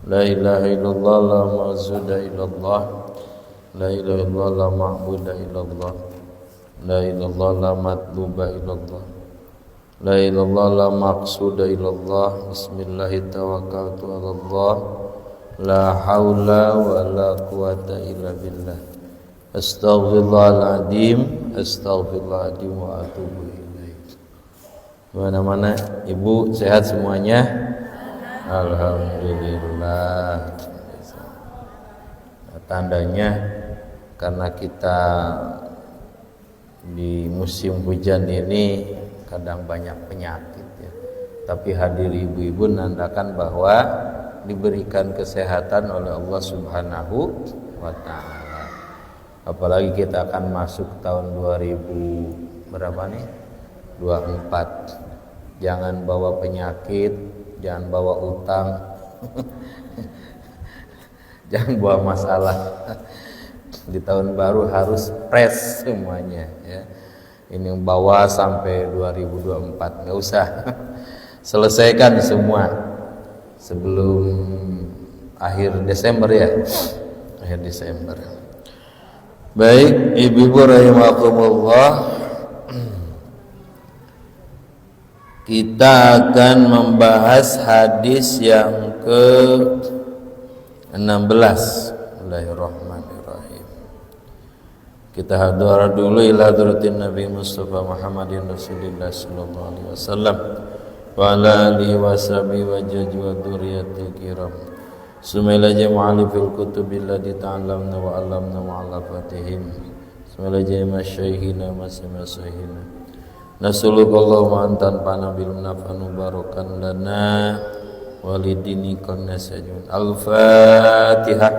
La ilaha illallah la ma'budu illallah. La ilaha illallah la ma'budu illallah. La ilallah la matluba illallah. La ilallah la maqsuda illallah. Bismillahi tawakkaltu ala Allah. La hawla wa la quwata illa billah. Astaghfirullahaladzim. Astaghfirullahaladzim wa atubu ilaih. Mana-mana ibu sehat semuanya? Alhamdulillah. Tandanya karena kita di musim hujan ini kadang banyak penyakit ya. Tapi hadir ibu-ibu menandakan bahwa diberikan kesehatan oleh Allah Subhanahu wa taala. Apalagi kita akan masuk tahun 2000 berapa nih? 24. Jangan bawa penyakit, jangan bawa utang. Jangan bawa masalah. Di tahun baru harus fresh semuanya ya. Ini bawa sampai 2024 nggak usah. Selesaikan semua sebelum akhir Desember ya. Akhir Desember. Baik, ibu-ibu rahimakumullah. Kita akan membahas hadis yang ke-16. Bismillahirrahmanirrahim. Kita hadar dulu ila hadratin Nabi Mustafa Muhammadin Rasulillah sallallahu alaihi wasallam wa ala alihi wa sahbihi wa jaji wa dzurriyyatil kiram. Sumaila jama'ali fil kutubil lati ta'allamna wa 'allamna ma'alafatihim. Sumaila jami'a syaihina masih-masihina. Nasallallahu antan panabil nafanu barakan lana walidini kannasajun. Al-Fatihah.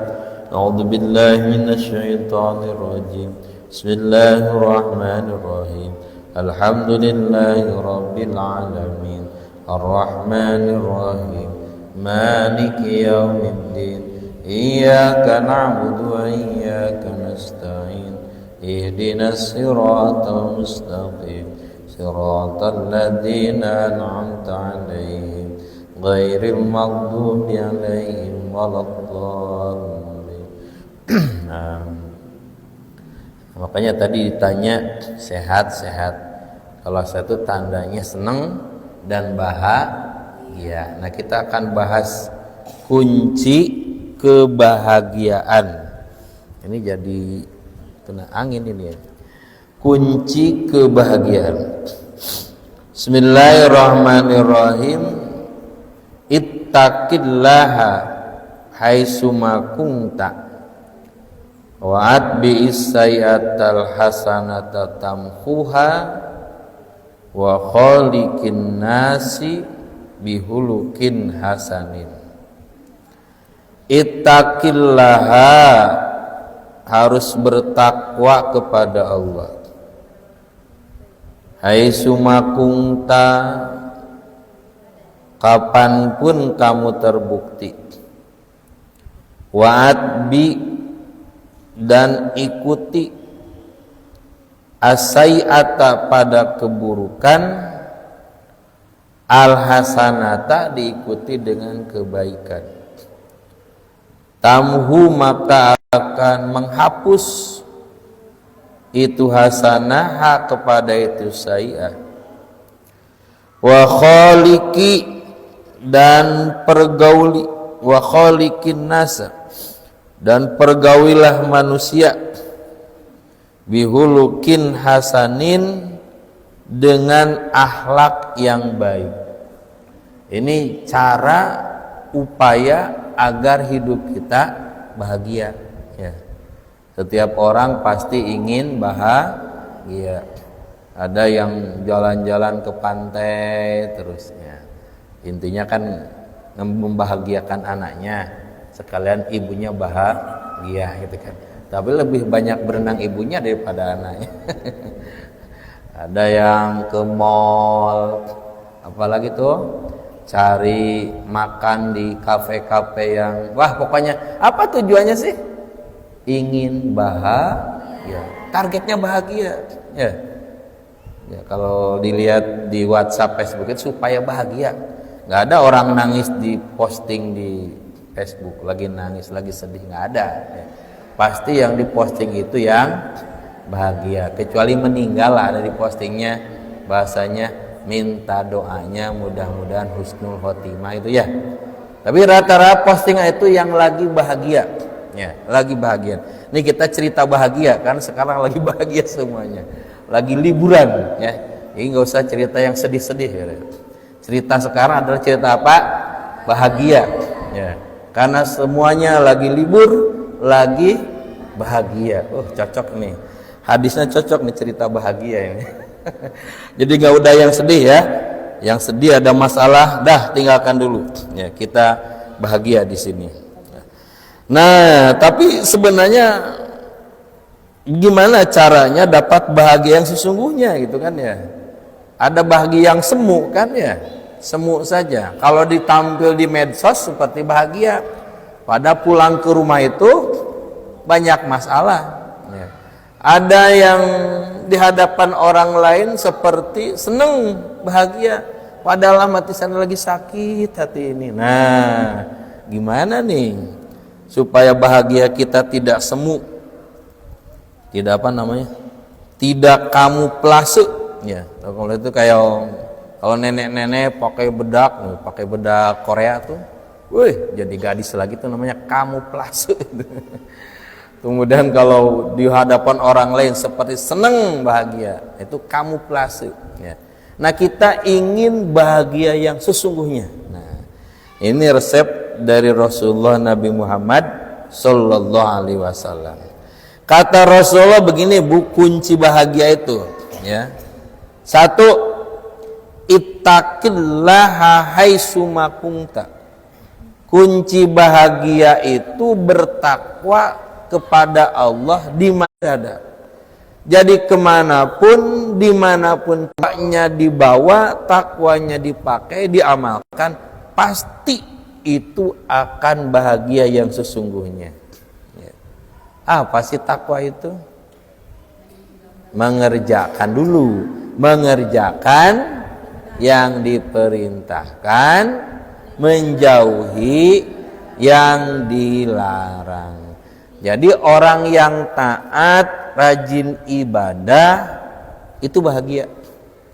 A'udzu billahi minasy syaithanir rajim. Bismillahirrahmanirrahim. Alhamdulillahi rabbil alamin. Arrahmanir rahim. Maliki yaumiddin. Iyyaka na'budu wa iyyaka nasta'in. Ihdinas siratal mustaqim. Siratal ladzina an'amta 'alaihim ghairil maghdubi 'alaihim waladdallin. Makanya tadi ditanya sehat-sehat. Kalau saya itu tandanya senang dan bahagia. Nah, kita akan bahas kunci kebahagiaan. Ini jadi kena angin ini ya. Kunci kebahagiaan. Bismillahirrahmanirrahim. Ittaqillaha haitsuma kunta wa atbi'is sayyi'atal hasanata tamhuha wa khaliqin nasi bihulukin hasanin. Ittaqillaha, harus bertakwa kepada Allah. Haitsuma kunta, kapanpun kamu terbukti. Wa'atbi, dan ikuti asai'ata, pada keburukan. Al-hasanata, diikuti dengan kebaikan. Tamhu, maka akan menghapus itu hasanah kepada itu sayi'ah. Wa khaliqi, dan pergauli. Wa khaliqin nasa, dan pergaulilah manusia. Bihulukin hasanin, dengan akhlak yang baik. Ini cara upaya agar hidup kita bahagia ya. Setiap orang pasti ingin bahagia. Ada yang jalan-jalan ke pantai terusnya. Intinya kan membahagiakan anaknya, sekalian ibunya bahagia gitu kan. Tapi lebih banyak berenang ibunya daripada anaknya. Ada yang ke mall, apalagi tuh cari makan di kafe-kafe yang wah, pokoknya apa tujuannya sih? Ingin bahagia. Targetnya bahagia ya. Ya, kalau dilihat di WhatsApp, Facebook itu supaya bahagia. Nggak ada orang nangis di posting di Facebook, lagi nangis, lagi sedih, nggak ada. Pasti yang diposting itu yang bahagia. Kecuali meninggal ada di postingnya, bahasanya minta doanya mudah-mudahan husnul khotimah itu ya. Tapi rata-rata postingan itu yang lagi bahagia, ya, lagi bahagia. Ini kita cerita bahagia kan sekarang lagi bahagia semuanya, lagi liburan, ya. Jadi nggak usah cerita yang sedih-sedih. Ya. Cerita sekarang adalah cerita apa? Bahagia, ya. Karena semuanya lagi libur, lagi bahagia. Oh cocok nih, hadisnya cocok nih cerita bahagia ini. Jadi nggak udah yang sedih ya. Yang sedih ada masalah, dah tinggalkan dulu. Ya, kita bahagia di sini. Nah, tapi sebenarnya gimana caranya dapat bahagia yang sesungguhnya gitu kan ya? Ada bahagia yang semu kan ya? Semu saja. Kalau ditampil di medsos seperti bahagia, pada pulang ke rumah itu banyak masalah. Ya. Ada yang di hadapan orang lain seperti seneng, bahagia, padahal hati sana lagi sakit hati ini. Nah, gimana nih supaya bahagia kita tidak semu, tidak apa namanya, tidak kamuflase. Ya, kalau itu kayak kalau nenek-nenek pakai bedak Korea tuh, wih, jadi gadis lagi tuh namanya kamuflase. Kemudian kalau di hadapan orang lain seperti seneng bahagia, itu kamuflase. Ya. Nah kita ingin bahagia yang sesungguhnya. Nah ini resep dari Rasulullah Nabi Muhammad Sallallahu Alaihi Wasallam. Kata Rasulullah begini, bu, kunci bahagia itu, ya. Satu, ittaqillaha haitsuma kunta. Kunci bahagia itu bertakwa kepada Allah di mana ada. Jadi kemanapun, dimanapun takwanya dibawa, takwanya dipakai, diamalkan, pasti itu akan bahagia yang sesungguhnya. Ya. Apa sih takwa itu? Mengerjakan dulu, mengerjakan yang diperintahkan, menjauhi yang dilarang. Jadi orang yang taat, rajin ibadah itu bahagia.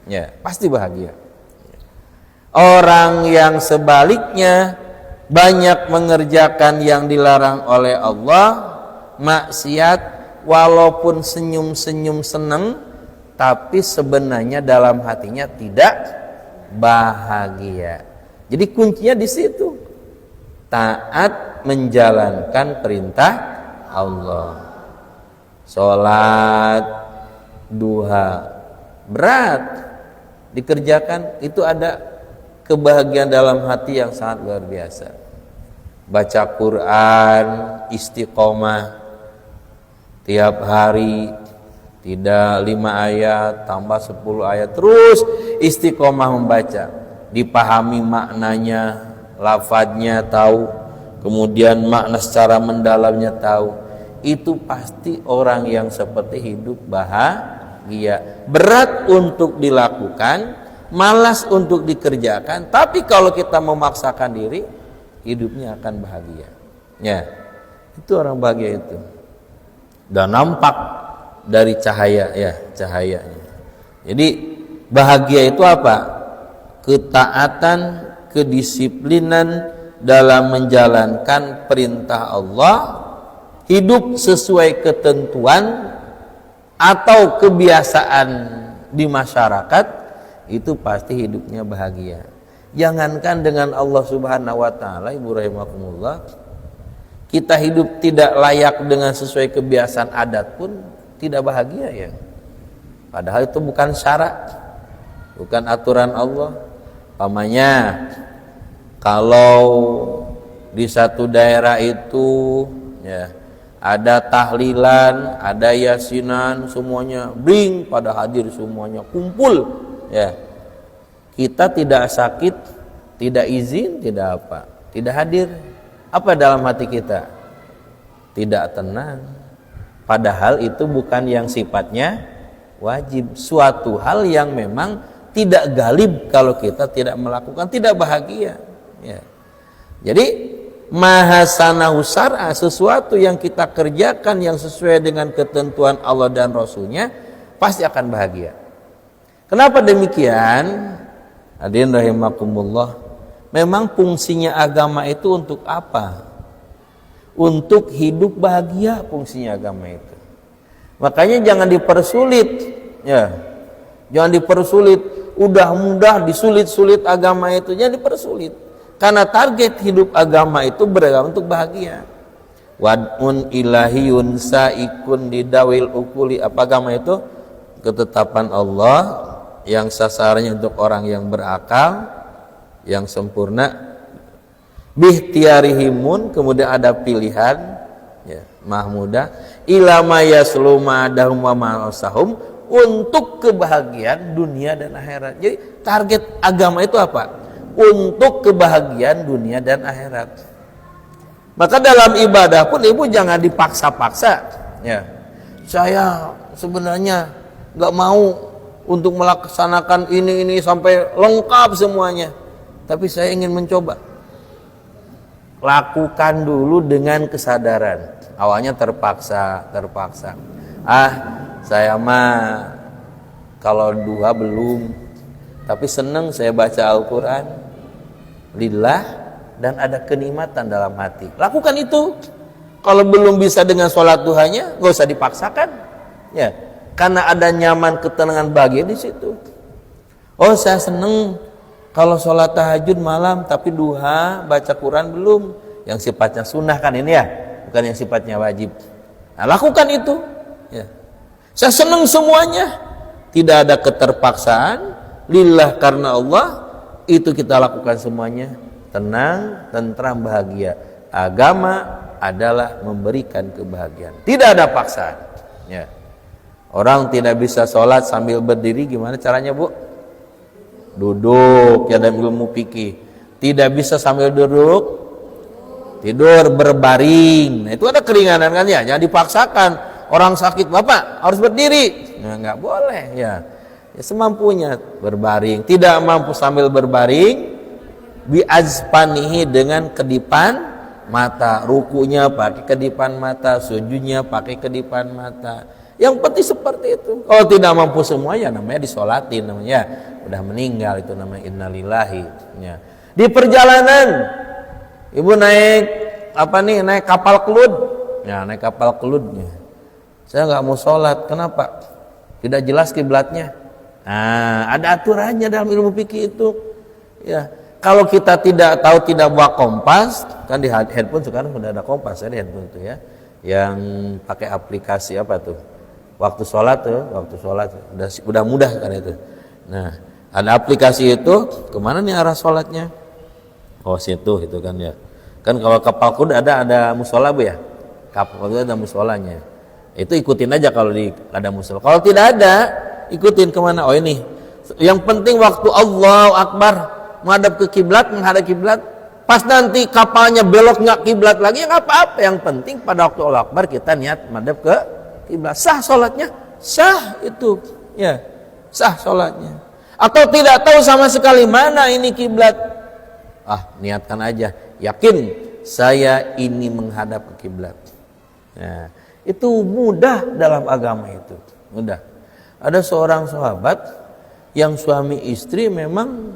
Ya, pasti bahagia. Orang yang sebaliknya banyak mengerjakan yang dilarang oleh Allah, maksiat, walaupun senyum-senyum senang, tapi sebenarnya dalam hatinya tidak bahagia. Jadi kuncinya di situ. Taat menjalankan perintah Allah. Sholat duha berat dikerjakan, itu ada kebahagiaan dalam hati yang sangat luar biasa. Baca Quran istiqomah tiap hari, tidak 5 ayat tambah 10 ayat, terus istiqomah membaca, dipahami maknanya, lafadznya tahu, kemudian makna secara mendalamnya tahu, itu pasti orang yang seperti hidup bahagia. Berat untuk dilakukan, malas untuk dikerjakan, tapi kalau kita memaksakan diri, hidupnya akan bahagia. Ya, itu orang bahagia itu. Dan nampak dari cahaya, ya, cahayanya. Jadi bahagia itu apa? Ketaatan, kedisiplinan dalam menjalankan perintah Allah, hidup sesuai ketentuan atau kebiasaan di masyarakat, itu pasti hidupnya bahagia. Jangankan dengan Allah Subhanahu wa taala, ibu rahimakumullah, kita hidup tidak layak dengan sesuai kebiasaan adat pun tidak bahagia ya. Padahal itu bukan syarat, bukan aturan Allah. Pamannya kalau di satu daerah itu ya ada tahlilan, ada yasinan, semuanya bring pada hadir, semuanya kumpul ya. Kita tidak sakit, tidak izin, tidak apa, tidak hadir. Apa dalam hati kita? Tidak tenang. Padahal itu bukan yang sifatnya wajib, suatu hal yang memang tidak galib kalau kita tidak melakukan, tidak bahagia. Ya. Jadi mahasanahu syar'a, sesuatu yang kita kerjakan yang sesuai dengan ketentuan Allah dan Rasulnya, pasti akan bahagia. Kenapa demikian? Hadirin rahimakumullah, memang fungsinya agama itu untuk apa? Untuk hidup bahagia fungsinya agama itu. Makanya jangan dipersulit, ya. Jangan dipersulit, udah mudah disulit-sulit agama itu, jangan dipersulit. Karena target hidup agama itu beragama untuk bahagia. Wad'un ilahiyun sa'ikun didawil ukuli. Apa agama itu? Ketetapan Allah yang sasarannya untuk orang yang berakal, yang sempurna. Bihtiarihimun, kemudian ada pilihan, ya, mahmudah. Ilama yasluma dahum wa ma'asahum, untuk kebahagiaan dunia dan akhirat. Jadi target agama itu apa? Untuk kebahagiaan dunia dan akhirat. Maka dalam ibadah pun ibu jangan dipaksa-paksa, ya. Saya sebenarnya nggak mau untuk melaksanakan ini sampai lengkap semuanya, tapi saya ingin mencoba. Lakukan dulu dengan kesadaran. Awalnya terpaksa. Saya mah kalau duha belum, tapi senang saya baca Al-Quran lillah dan ada kenikmatan dalam hati. Lakukan itu. Kalau belum bisa dengan sholat duhanya, gak usah dipaksakan, ya, karena ada nyaman, ketenangan, bahagia di situ. Oh, saya senang kalau sholat tahajud malam, tapi duha baca Quran belum, yang sifatnya sunnah kan ini ya, bukan yang sifatnya wajib. Nah, lakukan itu, ya. Saya senang semuanya, tidak ada keterpaksaan, lillah karena Allah, itu kita lakukan semuanya, tenang, tentram, bahagia. Agama adalah memberikan kebahagiaan, tidak ada paksaan, ya. Orang tidak bisa sholat sambil berdiri, gimana caranya, Bu? Duduk, ya, dalam ilmu fikih. Tidak bisa sambil duduk, tidur berbaring. Nah, itu ada keringanan kan, ya, jangan dipaksakan. Orang sakit, Bapak harus berdiri, nah, nggak boleh, ya. Ya, semampunya berbaring. Tidak mampu sambil berbaring, biazpanihi, dengan kedipan mata, rukunya pakai kedipan mata, sujudnya pakai kedipan mata. Yang penting seperti itu. Kalau tidak mampu semua, ya namanya disolatin, namanya udah meninggal, itu namanya innalillahi, ya. Di perjalanan ibu naik naik kapal kelud, ya, naik kapal keludnya. Saya nggak mau sholat, kenapa? Tidak jelas kiblatnya. Nah, ada aturannya dalam ilmu fikih itu, ya. Kalau kita tidak tahu, tidak bawa kompas, kan di handphone sekarang sudah ada kompas ya di handphone itu, ya, yang pakai aplikasi apa tuh, waktu sholat udah mudah kan itu. Nah, ada aplikasi itu, kemana nih arah sholatnya? Oh, situ itu kan, ya. Kan kalau kapal kuda ada musola, Bu, ya. Kapal kuda ada musolanya. Itu ikutin aja kalau ada musola. Kalau tidak ada, ikutin kemana? Oh, ini. Yang penting waktu Allahu Akbar menghadap ke kiblat, menghadap kiblat. Pas nanti kapalnya belok nggak kiblat lagi, nggak apa-apa. Yang penting pada waktu Allahu Akbar kita niat menghadap ke kiblat. Sah sholatnya, sah itu, ya, sah sholatnya. Atau tidak tahu sama sekali mana ini kiblat, niatkan aja, yakin saya ini menghadap ke kiblat. Nah, itu mudah dalam agama itu, mudah. Ada seorang sahabat yang suami istri memang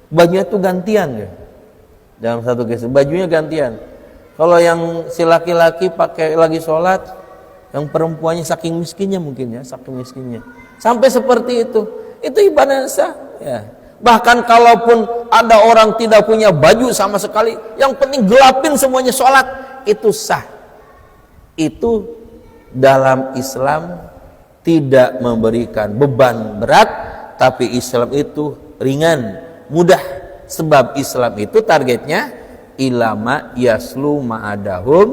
bajunya itu gantian, ya. Dalam satu kisah bajunya gantian. Kalau yang si laki-laki pakai lagi sholat, yang perempuannya saking miskinnya mungkin, ya, saking miskinnya. Sampai seperti itu ibadah sah, ya. Bahkan kalaupun ada orang tidak punya baju sama sekali, yang penting gelapin semuanya sholat, itu sah. Itu dalam Islam tidak memberikan beban berat, tapi Islam itu ringan, mudah. Sebab Islam itu targetnya ilama yaslu ma'adahum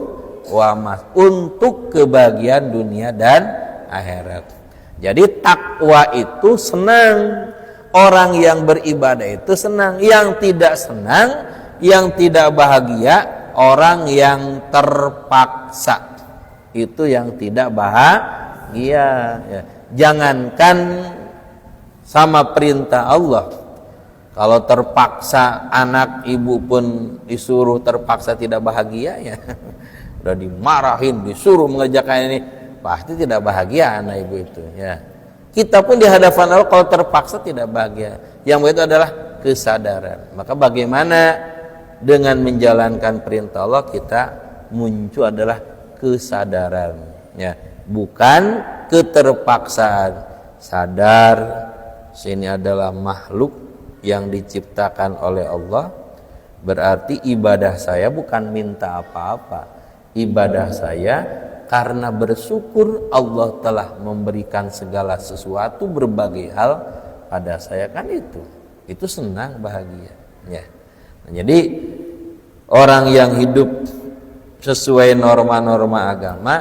wa mas, untuk kebahagiaan dunia dan akhirat. Jadi takwa itu senang, orang yang beribadah itu senang. Yang tidak senang, yang tidak bahagia, orang yang terpaksa, itu yang tidak bahagia, ya. Jangankan sama perintah Allah, Kalau terpaksa anak ibu pun disuruh terpaksa tidak bahagia ya. Udah dimarahin, disuruh mengerjakan ini, pasti tidak bahagia anak ibu itu ya. Kita pun di hadapan Allah kalau terpaksa tidak bahagia. Yang itu adalah kesadaran. Maka bagaimana dengan menjalankan perintah Allah kita muncul adalah kesadaran ya, bukan keterpaksaan. Sadar sini adalah makhluk yang diciptakan oleh Allah, berarti ibadah saya bukan minta apa-apa. Ibadah saya karena bersyukur Allah telah memberikan segala sesuatu, berbagai hal pada saya, kan itu senang, bahagia ya. Nah, jadi orang yang hidup sesuai norma-norma agama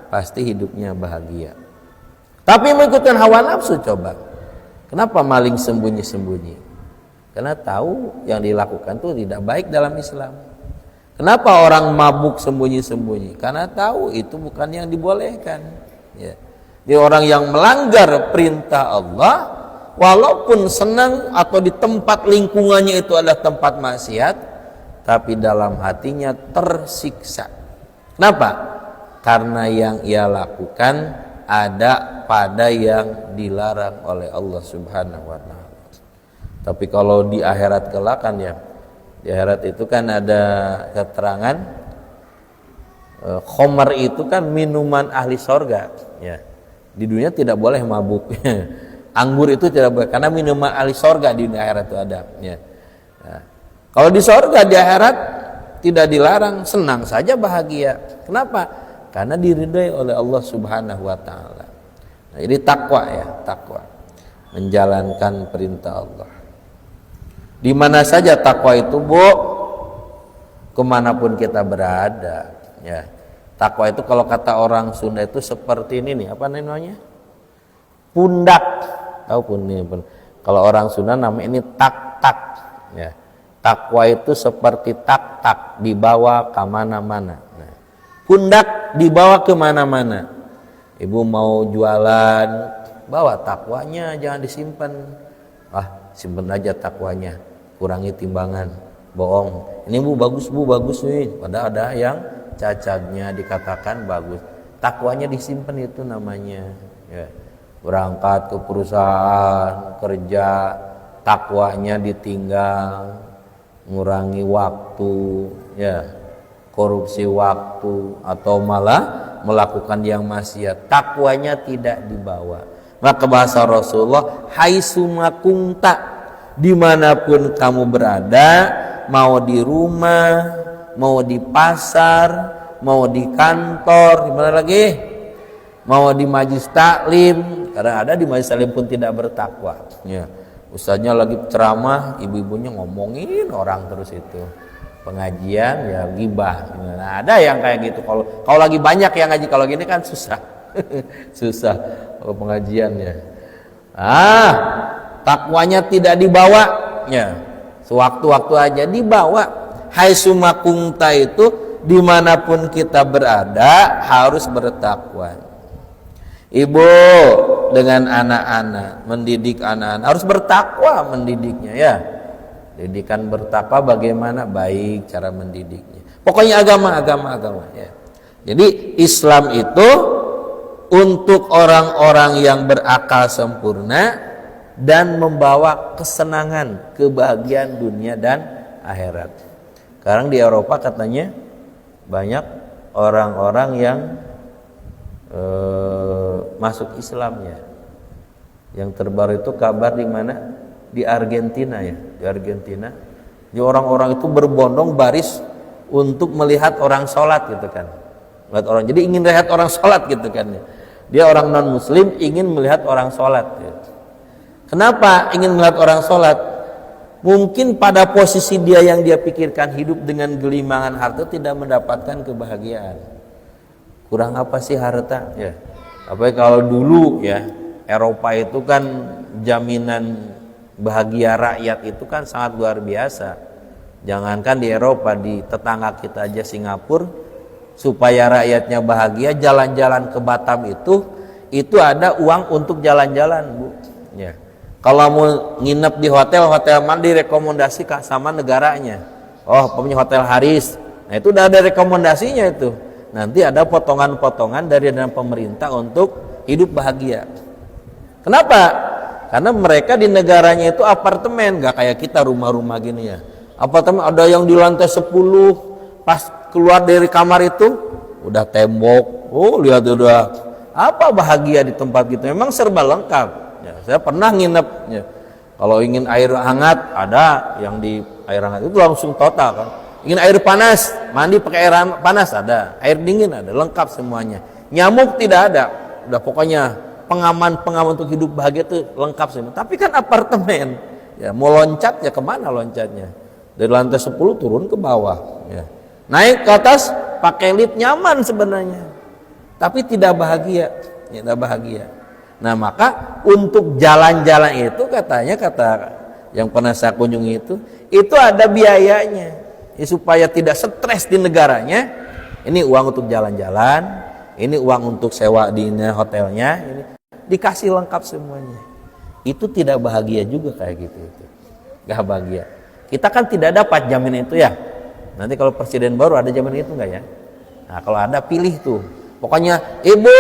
pasti hidupnya bahagia. Tapi mengikuti hawa nafsu, coba kenapa maling sembunyi-sembunyi? Karena tahu yang dilakukan itu tidak baik dalam Islam. Kenapa orang mabuk sembunyi-sembunyi? Karena tahu itu bukan yang dibolehkan ya. Dia orang yang melanggar perintah Allah, walaupun senang atau di tempat lingkungannya itu adalah tempat maksiat, tapi dalam hatinya tersiksa. Kenapa? Karena yang ia lakukan ada pada yang dilarang oleh Allah Subhanahu wa taala. Tapi kalau di akhirat kelak kan ya, di akhirat itu kan ada keterangan khamar itu kan minuman ahli sorga ya. Di dunia tidak boleh mabuk. Anggur itu tidak boleh karena minuman ahli sorga di akhirat itu ada ya. Nah, kalau di sorga di akhirat tidak dilarang, senang saja, bahagia. Kenapa? Karena diridhai oleh Allah Subhanahu wa taala. Nah, jadi takwa ya, takwa. Menjalankan perintah Allah. Di mana saja takwa itu, Bu, kemanapun kita berada ya. Takwa itu kalau kata orang Sunda itu seperti ini nih, apa namanya? Pundak. Tahu pundak. Kalau orang Sunda namanya ini tak-tak ya. Takwa itu seperti tak-tak, dibawa ke mana-mana. Nah, pundak dibawa ke mana-mana. Ibu mau jualan, bawa takwanya, jangan disimpan. Simpen aja takwanya, kurangi timbangan, bohong. Ini Bu bagus nih, padahal ada yang cacatnya dikatakan bagus. Takwanya disimpan, itu namanya ya. Berangkat ke perusahaan kerja, takwanya ditinggal, ngurangi waktu ya, korupsi waktu atau malah melakukan yang maksiat, takwanya tidak dibawa. Maka bahasa Rasulullah, haitsuma kunta, dimanapun kamu berada, mau di rumah, mau di pasar, mau di kantor, di mana lagi, mau di majelis taklim. Karena ada di majelis taklim pun tidak bertakwa ya. Ustaznya lagi ceramah, ibu-ibunya ngomongin orang terus, itu pengajian ya gibah. Nah, ada yang kayak gitu. Kalau lagi banyak yang ngaji, kalau gini kan susah. Susah kalau pengajian ya. Takwanya tidak dibawa ya. Sewaktu-waktu aja dibawa. Haitsuma kunta itu dimanapun kita berada harus bertakwa. Ibu dengan anak-anak, mendidik anak-anak harus bertakwa mendidiknya ya. Didikan bertakwa bagaimana? Baik cara mendidiknya. Pokoknya agama ya. Jadi Islam itu untuk orang-orang yang berakal sempurna dan membawa kesenangan, kebahagiaan dunia dan akhirat. Sekarang di Eropa katanya banyak orang-orang yang masuk Islam ya. Yang terbaru itu kabar di mana? Di Argentina ya, di Argentina. Jadi orang-orang itu berbondong baris untuk melihat orang sholat gitu kan. Melihat orang, jadi ingin melihat orang sholat gitu kan. Dia orang non muslim ingin melihat orang sholat gitu. Kenapa ingin melihat orang sholat? Mungkin pada posisi dia yang dia pikirkan hidup dengan gelimangan harta tidak mendapatkan kebahagiaan. Kurang apa sih harta ya? Apalagi kalau dulu ya, Eropa itu kan jaminan bahagia rakyat itu kan sangat luar biasa. Jangankan di Eropa, di tetangga kita aja Singapura, supaya rakyatnya bahagia, jalan-jalan ke Batam itu ada uang untuk jalan-jalan, Bu ya. Kalau mau nginep di hotel mana direkomendasi sama negaranya. Oh, punya hotel Haris. Nah, itu udah ada rekomendasinya itu. Nanti ada potongan-potongan dari dana pemerintah untuk hidup bahagia. Kenapa? Karena mereka di negaranya itu apartemen, gak kayak kita rumah-rumah gini ya. Apartemen ada yang di lantai 10, pas keluar dari kamar itu udah tembok. Oh, lihat udah apa bahagia di tempat gitu. Memang serba lengkap. Ya, saya pernah nginep. Ya. Kalau ingin air hangat ada yang di air hangat itu langsung total kan. Ingin air panas, mandi pakai air panas ada, air dingin ada, lengkap semuanya. Nyamuk tidak ada. Udah pokoknya pengaman untuk hidup bahagia itu lengkap semua. Tapi kan apartemen, ya mau loncat ya kemana loncatnya? Dari lantai 10 turun ke bawah, ya. Naik ke atas pakai lift nyaman sebenarnya, tapi tidak bahagia, ya, tidak bahagia. Nah maka untuk jalan-jalan itu kata yang pernah saya kunjungi itu ada biayanya, ya, supaya tidak stres di negaranya. Ini uang untuk jalan-jalan, ini uang untuk sewa di hotelnya, ini dikasih lengkap semuanya. Itu tidak bahagia juga kayak gitu itu. Gak bahagia. Kita kan tidak dapat jaminan itu ya. Nanti kalau presiden baru ada jaminan itu enggak ya? Nah, kalau ada pilih tuh. Pokoknya ibu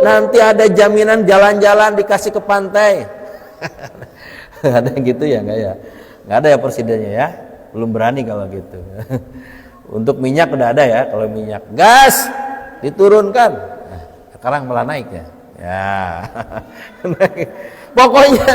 nanti ada jaminan jalan-jalan dikasih ke pantai. Ada gitu ya enggak ya? Enggak ada ya presidennya ya. Belum berani kalau gitu. Untuk minyak udah ada ya, kalau minyak. Gas diturunkan. Nah, sekarang malah naik ya. Ya. Pokoknya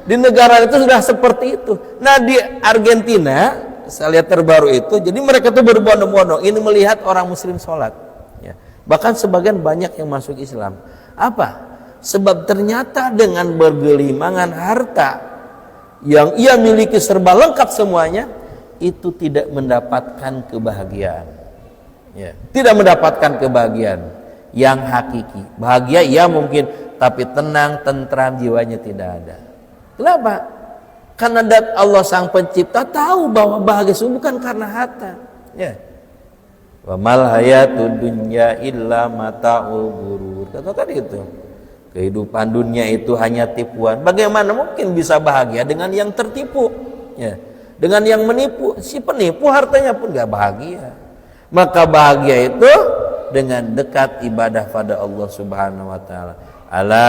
di negara itu sudah seperti itu. Nah, di Argentina saya lihat terbaru itu, jadi mereka tuh berbondong-bondong ini melihat orang muslim sholat ya. Bahkan sebagian banyak yang masuk Islam. Apa? Sebab ternyata dengan bergelimangan harta yang ia miliki serba lengkap semuanya, itu tidak mendapatkan kebahagiaan ya. Tidak mendapatkan kebahagiaan yang hakiki. Bahagia ya mungkin, tapi tenang, tentram jiwanya tidak ada. Kenapa? Karena Allah sang pencipta tahu bahwa bahagia itu bukan karena harta. Ya. Wa mal hayatud dunya illa mata'ul ghurur. Kata tadi itu. Kehidupan dunia itu hanya tipuan. Bagaimana mungkin bisa bahagia dengan yang tertipu? Ya. Dengan yang menipu, si penipu hartanya pun enggak bahagia. Maka bahagia itu dengan dekat ibadah pada Allah Subhanahu wa taala. Ala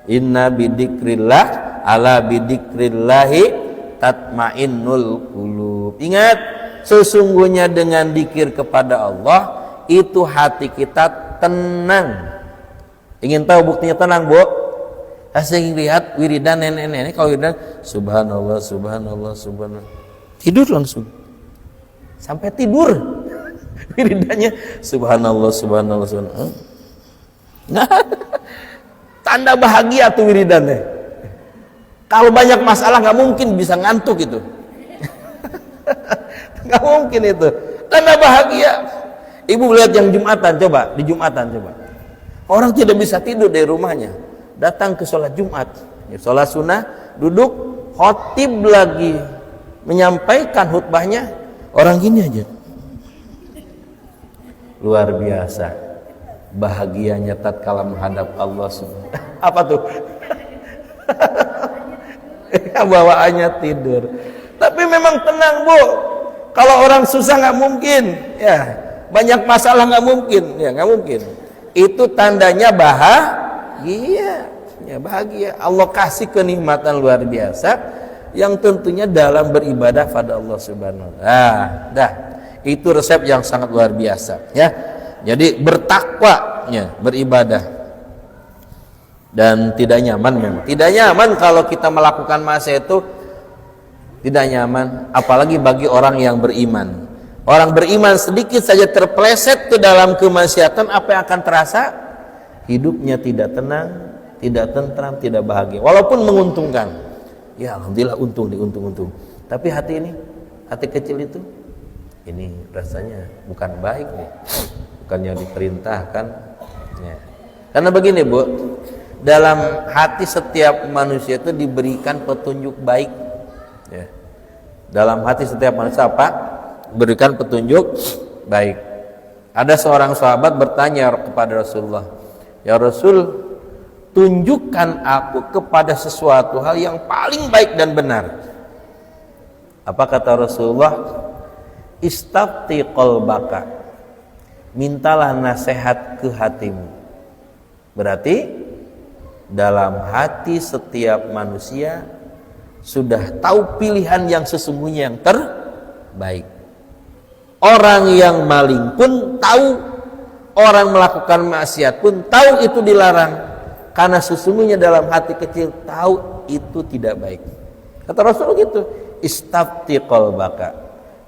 inna bidzikrillah ala bidzikrillahi tatmainnul qulub. Ingat, sesungguhnya dengan zikir kepada Allah itu hati kita tenang. Ingin tahu buktinya tenang, Bu? Asing lihat wiridan nenek-nenek kalau wiridan subhanallah subhanallah subhanallah. Tidur langsung. Sampai tidur. Wiridannya subhanallah subhanallah subhanallah. Nah, tanda bahagia tuh wiridannya. Kalau banyak masalah nggak mungkin bisa ngantuk itu. Nggak mungkin itu. Tanda bahagia. Ibu lihat yang Jumatan, coba di Jumatan coba. Orang tidak bisa tidur dari rumahnya, datang ke sholat Jumat, ya, sholat sunnah, duduk khotib lagi menyampaikan khutbahnya, orang gini aja. Luar biasa bahagianya tatkala menghadap Allah Subhanahu. Apa tuh? Bawaannya tidur. Tapi memang tenang, Bu. Kalau orang susah nggak mungkin, ya. Banyak masalah nggak mungkin, ya nggak mungkin. Itu tandanya bahagia, ya bahagia. Allah kasih kenikmatan luar biasa, yang tentunya dalam beribadah pada Allah Subhanahu. Dah. Itu resep yang sangat luar biasa, ya. Jadi bertakwa, ya, beribadah. Dan tidak nyaman memang. Tidak nyaman kalau kita melakukan maksiat itu, tidak nyaman, apalagi bagi orang yang beriman. Orang beriman sedikit saja terpeleset ke dalam kemaksiatan, apa yang akan terasa? Hidupnya tidak tenang, tidak tentram, tidak bahagia. Walaupun menguntungkan. Ya alhamdulillah untung. Tapi hati ini, hati kecil itu, ini rasanya bukan baik nih. Bukan yang diperintahkan. Ya. Karena begini, Bu, dalam hati setiap manusia itu diberikan petunjuk baik. Ya. Dalam hati setiap manusia apa? Berikan petunjuk baik. Ada seorang sahabat bertanya kepada Rasulullah, ya Rasul, tunjukkan aku kepada sesuatu hal yang paling baik dan benar. Apa kata Rasulullah? Istafti qalbaka, mintalah nasihat ke hatimu. Berarti dalam hati setiap manusia sudah tahu pilihan yang sesungguhnya yang terbaik. Orang yang maling pun tahu, orang melakukan maksiat pun tahu itu dilarang, karena sesungguhnya dalam hati kecil tahu itu tidak baik. Kata Rasul gitu, istafti qalbaka,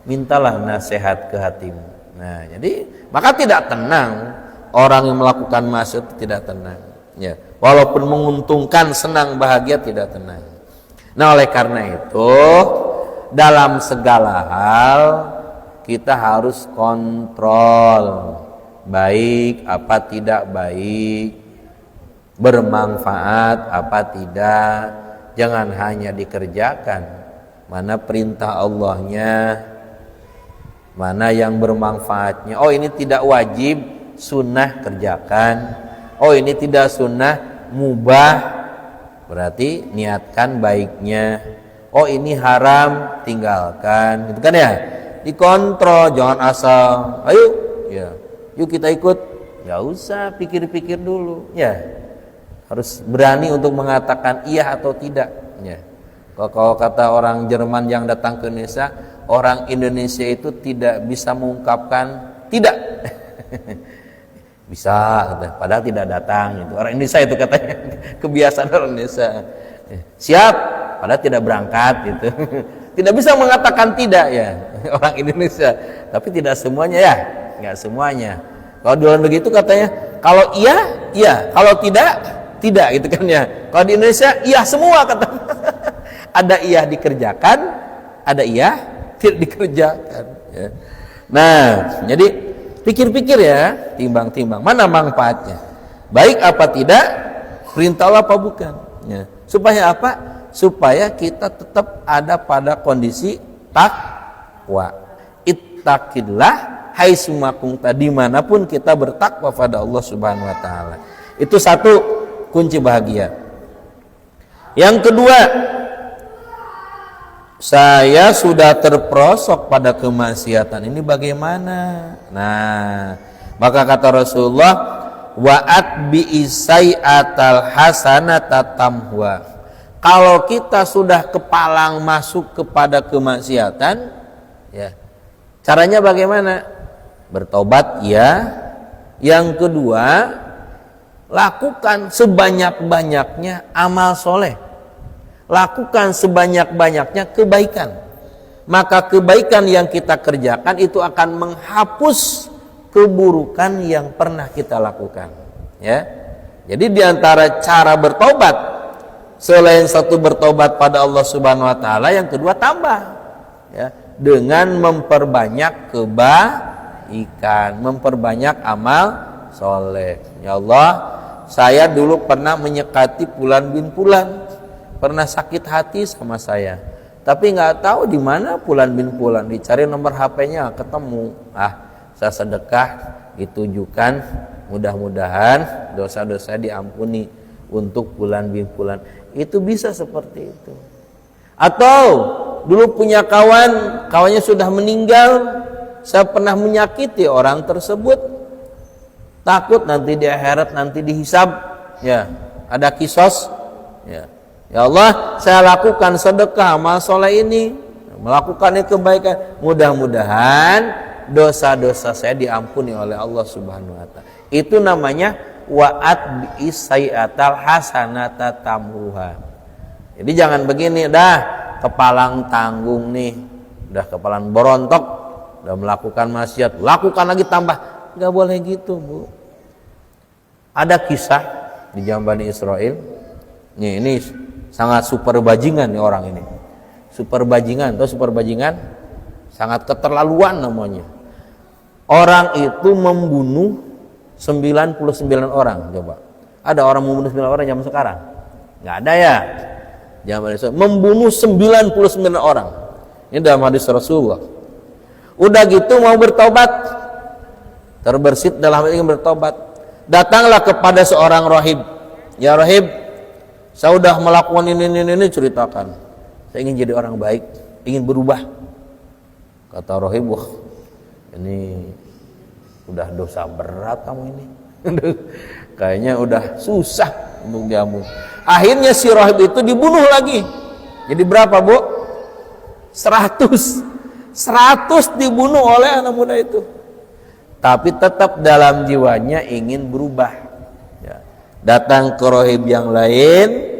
mintalah nasihat ke hatimu. Nah, jadi maka tidak tenang orang yang melakukan maksiat, tidak tenang. Ya, walaupun menguntungkan, senang, bahagia, tidak tenang. Nah, oleh karena itu dalam segala hal kita harus kontrol, baik apa tidak baik, bermanfaat apa tidak. Jangan hanya dikerjakan mana perintah Allahnya, mana yang bermanfaatnya. Oh, ini tidak wajib, sunnah kerjakan. Oh, ini tidak sunnah, mubah, berarti niatkan baiknya. Oh, ini haram, tinggalkan, gitu kan ya. Dikontrol, jangan asal ayo ya, yuk kita ikut. Gak usah pikir-pikir dulu ya, harus berani untuk mengatakan iya atau tidak ya. Kalau kata orang Jerman yang datang ke Indonesia, orang Indonesia itu tidak bisa mengungkapkan tidak. Bisa, padahal tidak datang itu. Orang Indonesia itu katanya kebiasaan orang Indonesia. Siap, padahal tidak berangkat gitu. Tidak bisa mengatakan tidak ya orang Indonesia. Tapi tidak semuanya ya, nggak semuanya. Kalau di luar negeri itu katanya kalau iya, iya, kalau tidak, tidak gitu kan ya. Kalau di Indonesia iya semua kata. Ada iya dikerjakan, ada iya tidak dikerjakan ya. Nah, jadi pikir-pikir ya, timbang-timbang mana manfaatnya, baik apa tidak, perintah Allah apa bukan ya. Supaya apa? Supaya kita tetap ada pada kondisi takwa. Ittaqillah haitsuma kunta, dimanapun kita bertakwa pada Allah Subhanahu wa taala. Itu satu kunci bahagia. Yang kedua, saya sudah terperosok pada kemaksiatan, ini bagaimana? Nah, maka kata Rasulullah, wa'at bi isai'atal hasanata tamhuha. Kalau kita sudah kepalang masuk kepada kemaksiatan ya, caranya bagaimana? Bertobat ya. Yang kedua, lakukan sebanyak-banyaknya amal soleh, lakukan sebanyak-banyaknya kebaikan. Maka kebaikan yang kita kerjakan itu akan menghapus keburukan yang pernah kita lakukan ya. Jadi diantara cara bertobat, selain satu bertobat pada Allah Subhanahu wa taala, yang kedua tambah ya, dengan memperbanyak kebaikan, memperbanyak amal soleh. Ya Allah, saya dulu pernah menyekati Fulan bin Fulan, pernah sakit hati sama saya, tapi nggak tahu di mana Fulan bin Fulan. Dicari nomor HP-nya, ketemu. Saya sedekah, ditujukan, mudah-mudahan dosa-dosa diampuni untuk Fulan bin Fulan. Itu bisa seperti itu. Atau dulu punya kawannya sudah meninggal, saya pernah menyakiti orang tersebut, takut nanti di akhirat, nanti dihisab ya, ada kisos ya. Ya Allah, saya lakukan sedekah amal soleh ini, melakukan kebaikan, mudah-mudahan dosa-dosa saya diampuni oleh Allah Subhanahu wa taala. Itu namanya wa'at bi'isai'atal hasanata tamruha. Jadi jangan begini, dah kepalang tanggung nih, udah kepalang berontok, udah melakukan maksiat, lakukan lagi tambah. Enggak boleh gitu, Bu. Ada kisah di zaman Bani Israel. Ini sangat super bajingan nih orang ini. Super bajingan, atau super bajingan, sangat keterlaluan namanya. Orang itu membunuh 99 orang. Coba, ada orang membunuh 9 orang zaman sekarang? Nggak ada ya. Zaman itu membunuh 99 orang. Ini dalam hadis Rasulullah. Udah gitu mau bertobat, terbersit dalam hal ini bertobat, datanglah kepada seorang rahib Ya Rahib, saya sudah melakukan ini ceritakan. Saya ingin jadi orang baik, ingin berubah. Kata Rahib, wah ini udah dosa berat kamu ini. Kayaknya udah susah untuk jamu. Akhirnya si Rahib itu dibunuh lagi. Jadi berapa, Bu? 100 dibunuh oleh anak muda itu. Tapi tetap dalam jiwanya ingin berubah ya. Datang ke Rahib yang lain.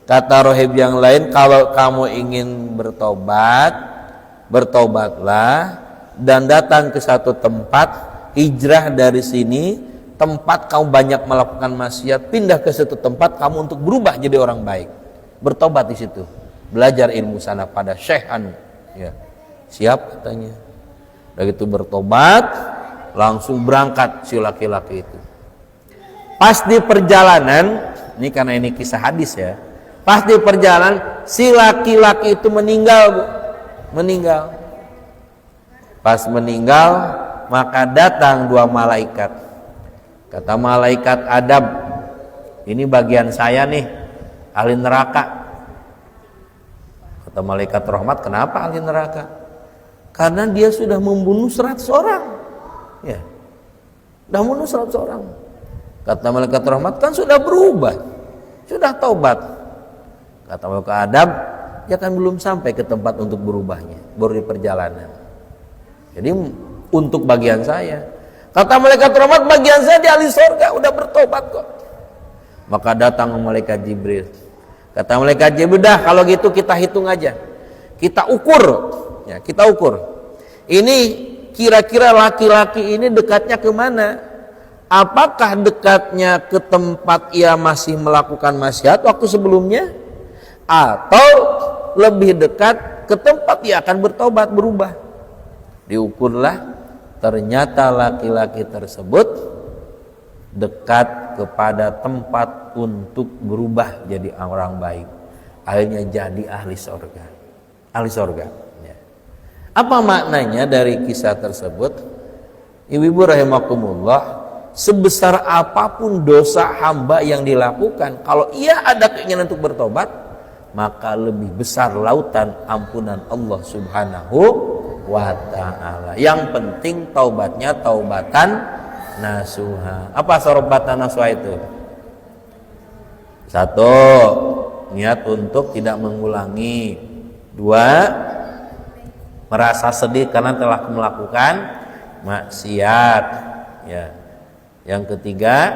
Kata Rahib yang lain, kalau kamu ingin bertobat, bertobatlah dan datang ke satu tempat, hijrah dari sini, tempat kamu banyak melakukan maksiat, pindah ke satu tempat kamu untuk berubah jadi orang baik. Bertobat di situ, belajar ilmu sana pada Syekh Anu. Ya. Siap katanya. Begitu bertobat, langsung berangkat si laki-laki itu. Pas di perjalanan, ini karena ini kisah hadis ya. Pas di perjalanan, si laki-laki itu meninggal, Bu. Meninggal. Pas meninggal, maka datang 2 malaikat. Kata malaikat adab, ini bagian saya nih, ahli neraka. Kata malaikat rahmat, kenapa ahli neraka? Karena dia sudah membunuh 100 orang. Ya. Sudah membunuh 100 orang. Kata malaikat rahmat, kan sudah berubah. Sudah taubat. Kata malaikat adab, ya kan belum sampai ke tempat untuk berubahnya, baru di perjalanan. Jadi untuk bagian saya. Kata malaikat rahmat, bagian saya di ahli surga, udah bertobat kok. Maka datang malaikat Jibril. Kata malaikat Jibril, dah kalau gitu kita hitung aja. Kita ukur. Ya, kita ukur. Ini kira-kira laki-laki ini dekatnya kemana? Apakah dekatnya ke tempat ia masih melakukan maksiat waktu sebelumnya? Atau lebih dekat ke tempat ia akan bertobat, berubah? Diukurlah, ternyata laki-laki tersebut dekat kepada tempat untuk berubah jadi orang baik. Akhirnya jadi ahli surga. Ahli surga. Ya. Apa maknanya dari kisah tersebut? Ibu-ibu rahimakumullah, sebesar apapun dosa hamba yang dilakukan, kalau ia ada keinginan untuk bertobat, maka lebih besar lautan ampunan Allah Subhanahu wa ta'ala. Yang penting taubatnya taubatan nasuha. Apa taubatan nasuha itu? 1, niat untuk tidak mengulangi. 2, merasa sedih karena telah melakukan maksiat. Ya. Yang ketiga,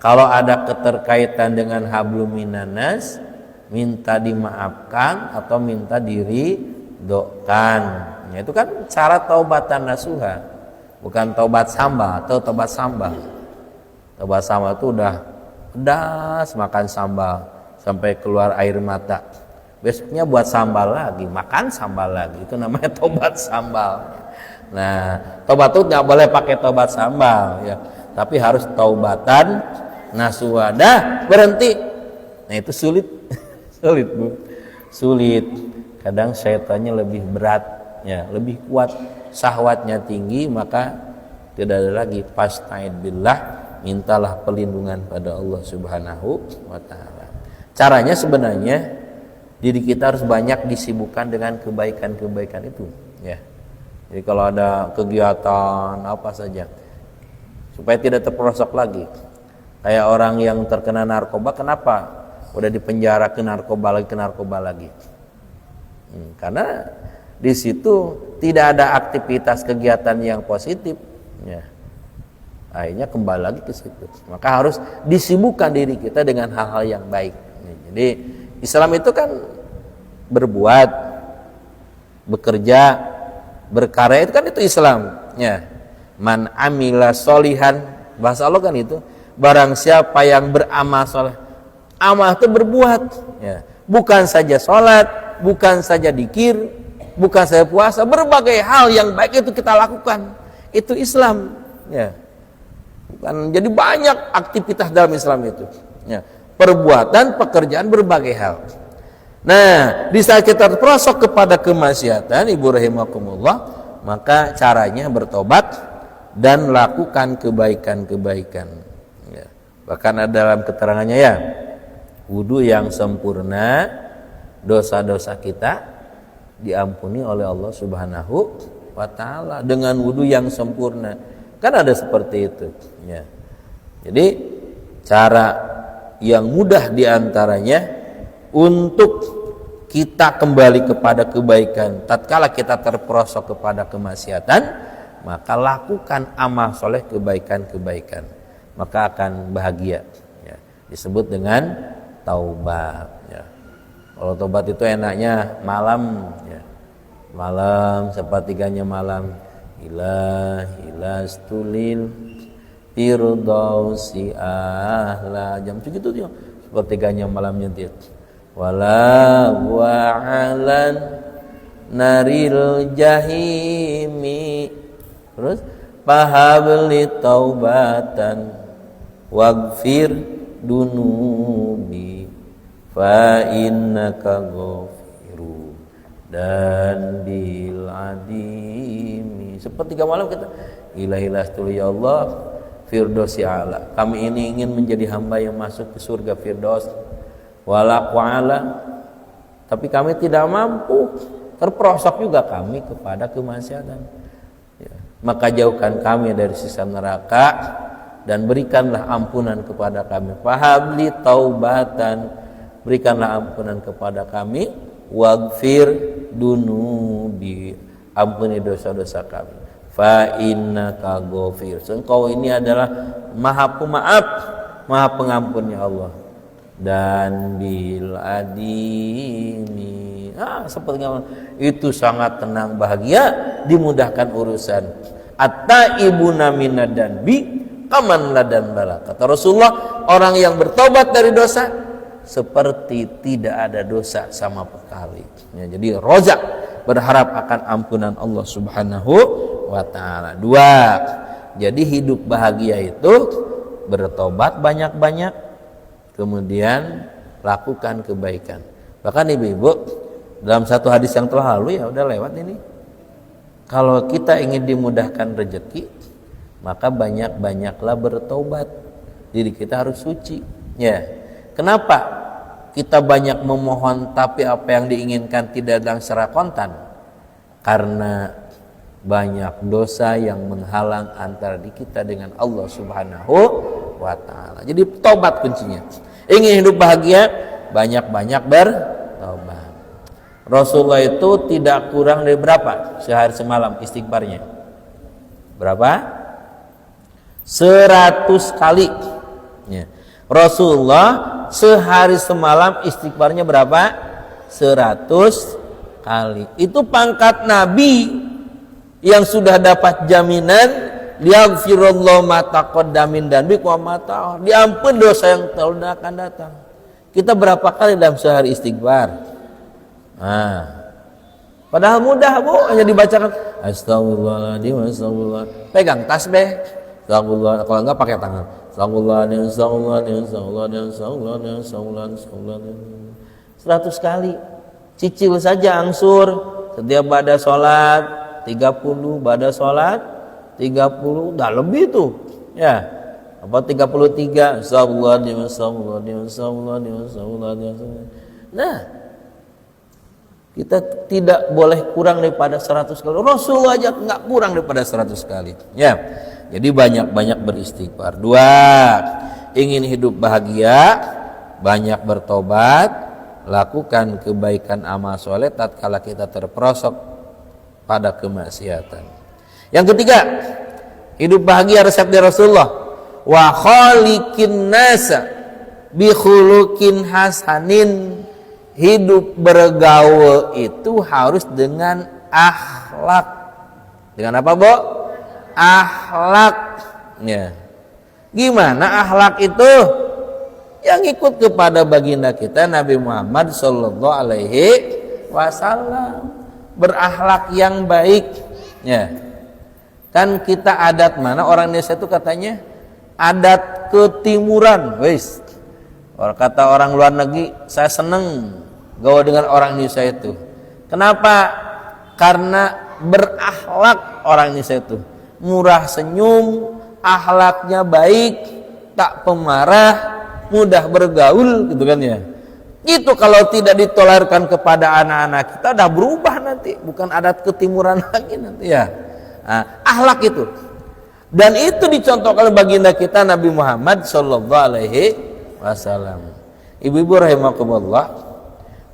kalau ada keterkaitan dengan hablum minanas, minta dimaafkan atau minta diridhokan. Ya, itu kan cara taubatan nasuha, bukan taubat sambal atau taubat sambal. Taubat sambal itu udah pedas makan sambal sampai keluar air mata. Besoknya buat sambal lagi, makan sambal lagi. Itu namanya taubat sambal. Nah, taubat itu nggak boleh pakai taubat sambal, ya. Tapi harus taubatan nasuha. Dah berhenti. Nah itu sulit. Sulit, Bu. Sulit. Kadang syaitannya lebih berat, ya, lebih kuat, syahwatnya tinggi, maka tidak ada lagi fasta'id billah, mintalah perlindungan pada Allah Subhanahu wa taala. Caranya sebenarnya diri kita harus banyak disibukkan dengan kebaikan-kebaikan itu, ya. Jadi kalau ada kegiatan apa saja supaya tidak terperosok lagi. Kayak orang yang terkena narkoba, kenapa? Udah dipenjara ke narkoba lagi. Karena di situ tidak ada aktivitas kegiatan yang positif, ya. Akhirnya kembali lagi ke situ. Maka harus disibukkan diri kita dengan hal-hal yang baik. Jadi Islam itu kan berbuat, bekerja, berkarya, itu kan itu Islam, ya. Man amila solihan, bahasa Allah kan itu, barang siapa yang beramal soleh. Amal itu berbuat, ya. Bukan saja sholat, bukan saja dzikir, bukan saja puasa, berbagai hal yang baik itu kita lakukan. Itu Islam, ya. Bukan, jadi banyak aktivitas dalam Islam itu, ya. Perbuatan, pekerjaan, berbagai hal. Nah, di saat kita terperosok kepada kemaksiatan, ibu rahimakumullah, maka caranya bertobat dan lakukan kebaikan-kebaikan. Ya. Bahkan ada dalam keterangannya ya, wudu yang sempurna, dosa-dosa kita diampuni oleh Allah Subhanahu wa taala dengan wudu yang sempurna. Kan ada seperti itu ya. Jadi cara yang mudah diantaranya untuk kita kembali kepada kebaikan tatkala kita terperosok kepada kemaksiatan, maka lakukan amal soleh kebaikan-kebaikan, maka akan bahagia ya. Disebut dengan taubat ya. Kalau taubat itu enaknya malam ya. Malam sepertiganya malam, ilastulil firdausi ahla, jam segitu tuh sepertiganya malam nyentir. Wala wa'alan naril jahimi, terus pahabli taubatan waghfir dunubi fa innaka ghafiru dan bil adimi. Sepertiga malam kita ilahilastul ya Allah firdausi a'la, kami ini ingin menjadi hamba yang masuk ke surga firdaus. Wala qa'ala, tapi kami tidak mampu, terperosok juga kami kepada kemaksiatan ya. Maka jauhkan kami dari siksa neraka dan berikanlah ampunan kepada kami. Fahabli taubatan, berikanlah ampunan kepada kami. Waghfir dunubi, ampuni dosa-dosa kami. Fa innaka ghafir, engkau ini adalah maha pemaaf, maha pengampunnya Allah. Dan bil adimi, seperti itu sangat tenang, bahagia, dimudahkan urusan. At-taibuna minad bi kaman ladan bala, kata Rasulullah, orang yang bertobat dari dosa seperti tidak ada dosa sama sekali ya. Jadi rozak, berharap akan ampunan Allah Subhanahu wa taala. 2, jadi hidup bahagia itu bertobat banyak-banyak, kemudian lakukan kebaikan. Bahkan ibu-ibu, dalam satu hadis yang telah lalu ya udah lewat ini, kalau kita ingin dimudahkan rezeki, maka banyak-banyaklah bertobat. Diri kita harus suci ya. Kenapa kita banyak memohon tapi apa yang diinginkan tidak datang secara kontan? Karena banyak dosa yang menghalang antara diri kita dengan Allah Subhanahu wa ta'ala. Jadi tobat kuncinya. Ingin hidup bahagia, banyak-banyak bertobat. Rasulullah itu tidak kurang dari berapa sehari semalam istighfarnya? Berapa? 100 kali ya. Rasulullah sehari semalam istighfarnya berapa? 100 kali. Itu pangkat Nabi yang sudah dapat jaminan liyaghfirullahu ma taqaddamin dan bi wa ma ta'akhir, diampun dosa yang telah akan datang. Kita berapa kali dalam sehari istighfar? Padahal mudah Bu, hanya dibacakan astagfirullahaladzim, astagfirullah. Pegang tasbih, astagfirullah, kalau enggak pakai tangan. Astagfirullahaladzim, astagfirullahaladzim, astagfirullahaladzim, astagfirullahaladzim. 100 kali. Cicil saja angsur setiap pada salat 30, pada salat 30, dah lebih tuh ya. Apa 33? Astagfirullahaladzim, astagfirullahaladzim, astagfirullahaladzim. Nah, kita tidak boleh kurang daripada 100 kali. Rasulullah aja enggak kurang daripada 100 kali ya. Jadi banyak-banyak beristighfar. 2, ingin hidup bahagia, banyak bertobat, lakukan kebaikan amal soleh tatkala kita terperosok pada kemaksiatan. Yang ketiga, hidup bahagia resep dari Rasulullah, wa khaliqin nasa bi khuluqin hasanin, hidup bergaul itu harus dengan akhlak. Dengan apa, Bu? Akhlak ya. Gimana akhlak itu? Yang ikut kepada baginda kita Nabi Muhammad sallallahu alaihi wasallam, berakhlak yang baik ya. Kan kita adat mana, orang Indonesia itu katanya adat ketimuran, wis. Kata orang luar negeri, saya seneng gaul dengan orang Indonesia itu. Kenapa? Karena berakhlak orang Indonesia itu, murah senyum, akhlaknya baik, tak pemarah, mudah bergaul gitu kan ya. Itu kalau tidak ditolerkan kepada anak-anak kita udah berubah nanti, bukan adat ketimuran lagi nanti ya. Nah, akhlak itu. Dan itu dicontohkan oleh baginda kita Nabi Muhammad sallallahu alaihi wasallam. Ibu-ibu rahimakumullah,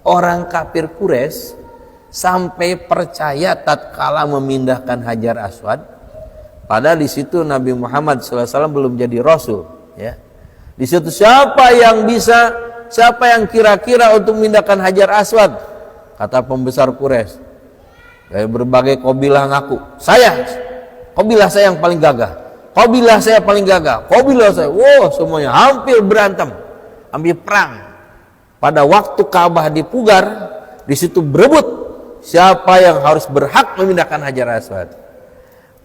orang kafir Quraisy sampai percaya tatkala memindahkan Hajar Aswad, padahal di situ Nabi Muhammad SAW belum jadi rasul, ya. Di situ siapa yang kira-kira untuk memindahkan Hajar Aswad? Kata pembesar Quraisy, dari berbagai kabilah ngaku, kabilah saya yang paling gagah, kabilah saya paling gagah, kabilah saya, semuanya hampir berantem, hampir perang. Pada waktu Ka'bah dipugar, di situ berebut siapa yang harus berhak memindahkan Hajar Aswad.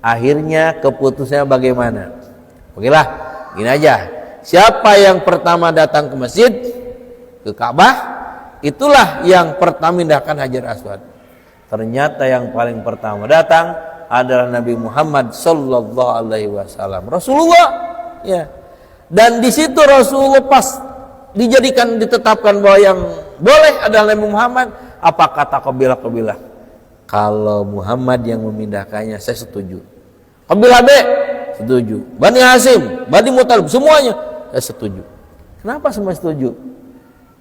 Akhirnya keputusannya bagaimana? Okelah, gini aja. Siapa yang pertama datang ke masjid, ke Ka'bah, itulah yang pertama memindahkan Hajar Aswad. Ternyata yang paling pertama datang adalah Nabi Muhammad sallallahu alaihi wasallam, Rasulullah, ya. Dan di situ Rasulullah pas ditetapkan bahwa yang boleh adalah Nabi Muhammad. Apa kata kabilah-kabilah? Kalau Muhammad yang memindahkannya, saya setuju. Kabilah B setuju. Bani Hasyim, Bani Muthalib, semuanya saya setuju. Kenapa semua setuju?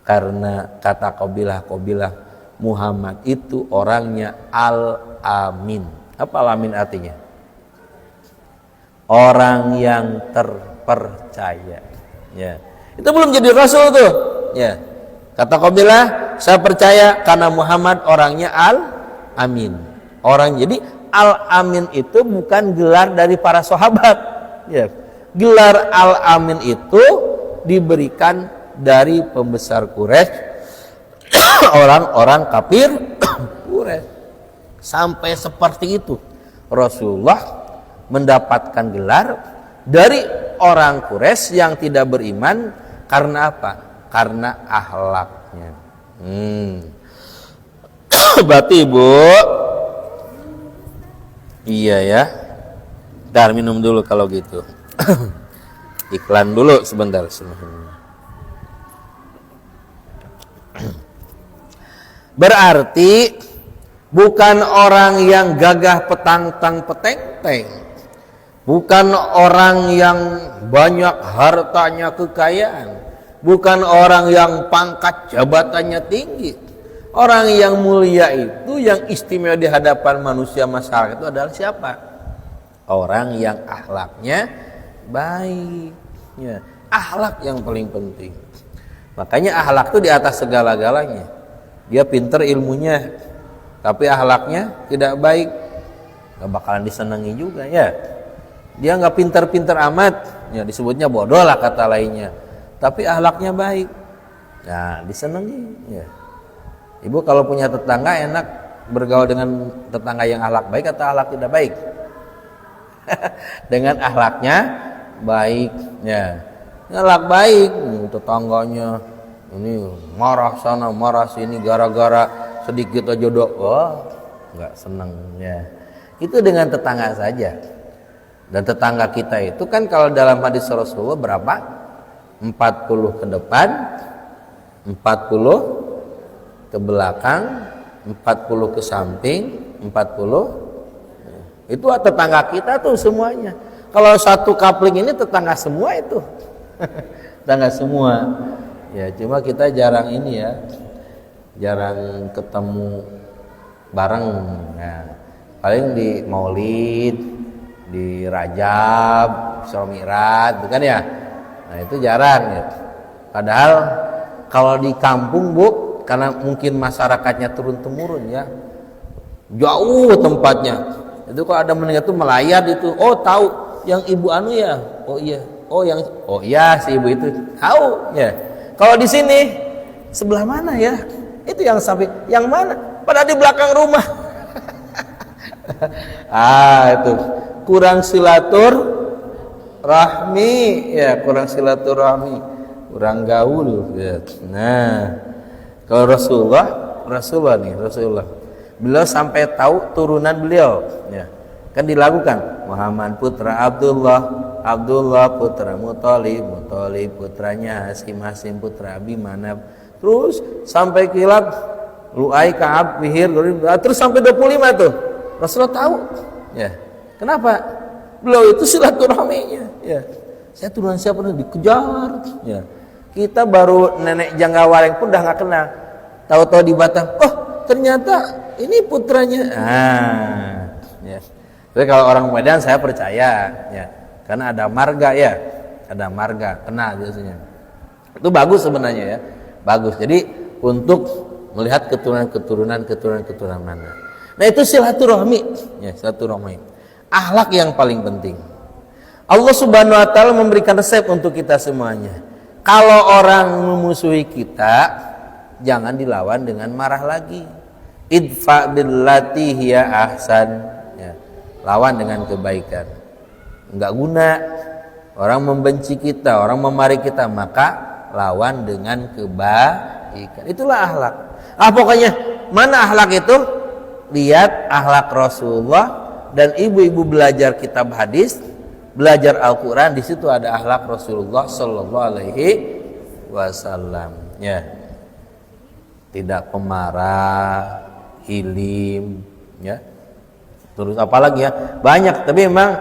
Karena kata kabilah-kabilah, Muhammad itu orangnya Al-Amin. Apa Al-Amin artinya? Orang yang terpercaya. Ya. Itu belum jadi rasul tuh. Ya. Kata kabilah, saya percaya karena Muhammad orangnya Al-Amin. Jadi Al-Amin itu bukan gelar dari para sahabat. Ya. Gelar Al-Amin itu diberikan dari pembesar Quraisy, orang-orang kafir Quraisy. Sampai seperti itu Rasulullah mendapatkan gelar dari orang Quraisy yang tidak beriman. Karena apa? Karena akhlaknya. Berarti Ibu, iya ya. Dar minum dulu kalau gitu. Iklan dulu sebentar. Berarti bukan orang yang gagah petantang petenteng, bukan orang yang banyak hartanya kekayaan, bukan orang yang pangkat jabatannya tinggi. Orang yang mulia itu, yang istimewa di hadapan manusia masyarakat itu adalah siapa? Orang yang akhlaknya baik. Ya, akhlak yang paling penting. Makanya akhlak itu di atas segala-galanya. Dia pinter ilmunya, tapi akhlaknya tidak baik, gak bakalan disenangi juga ya. Dia nggak pinter-pinter amat, ya disebutnya bodoh lah kata lainnya. Tapi akhlaknya baik, nah disenangi. Ya. Ibu kalau punya tetangga enak bergaul dengan tetangga yang akhlak baik atau akhlak tidak baik? Dengan akhlaknya baik, ya. Akhlak baik, tetangganya ini marah sana marah sini gara-gara sedikit aja nggak seneng ya. Itu dengan tetangga saja. Dan tetangga kita itu kan kalau dalam hadis Rasulullah berapa? 40 ke depan, 40 ke belakang, 40 ke samping, 40. Itu tetangga kita tuh semuanya. Kalau satu kapling ini tetangga semua itu. Tetangga semua. Ya, cuma kita jarang ini ya. Jarang ketemu bareng. Nah, paling di Maulid, di Rajab, Isra Mi'raj, itu kan ya. Nah, itu jarang ya. Padahal kalau di kampung, Bu, karena mungkin masyarakatnya turun-temurun ya. Jauh tempatnya. Itu kalau ada meninggal itu melayat itu. Oh, tahu yang ibu anu ya. Oh iya. Oh iya si ibu itu. Tahu ya. Kalau di sini sebelah mana ya? Itu yang sampai yang mana? Pada di belakang rumah. Itu kurang silaturahmi ya, kurang silaturahmi, kurang gaul ya. Nah, kalau Rasulullah beliau sampai tahu turunan beliau ya. Kan dilakukan Muhammad putra Abdullah Abdullah putra Muthalib, Muthalib putranya Hasim, Hasim putra Abi Manaf, terus sampai Kilab, Lu'ai, Ka'ab, Fihir, terus sampai 25 tuh. Rasulullah tahu. Ya. Kenapa? Beliau itu silaturahminya. Ya. Saya turunan siapa nih dikejar. Ya. Kita baru nenek Janggawareng pun udah nggak kenal. Tahu-tahu di Batam, oh ternyata ini putranya. Ya. Tapi kalau orang Medan saya percaya, ya, karena ada marga ya, ada marga, kenal biasanya. Itu bagus sebenarnya ya, bagus. Jadi untuk melihat keturunan mana. Nah itu silaturahmi, ya silaturahmi. Akhlak yang paling penting. Allah Subhanahu Wa Taala memberikan resep untuk kita semuanya. Kalau orang memusuhi kita, jangan dilawan dengan marah lagi. Idfa billati hiya ahsan. Ya, lawan dengan kebaikan. Enggak guna orang membenci kita, orang memarahi kita, maka lawan dengan kebaikan. Itulah akhlak. Pokoknya mana akhlak itu? Lihat akhlak Rasulullah dan ibu-ibu belajar kitab hadis, belajar Al-Qur'an, di situ ada akhlak Rasulullah sallallahu alaihi wasallam. Ya. Tidak pemarah, hilim, ya. Terus apalagi ya? Banyak, tapi memang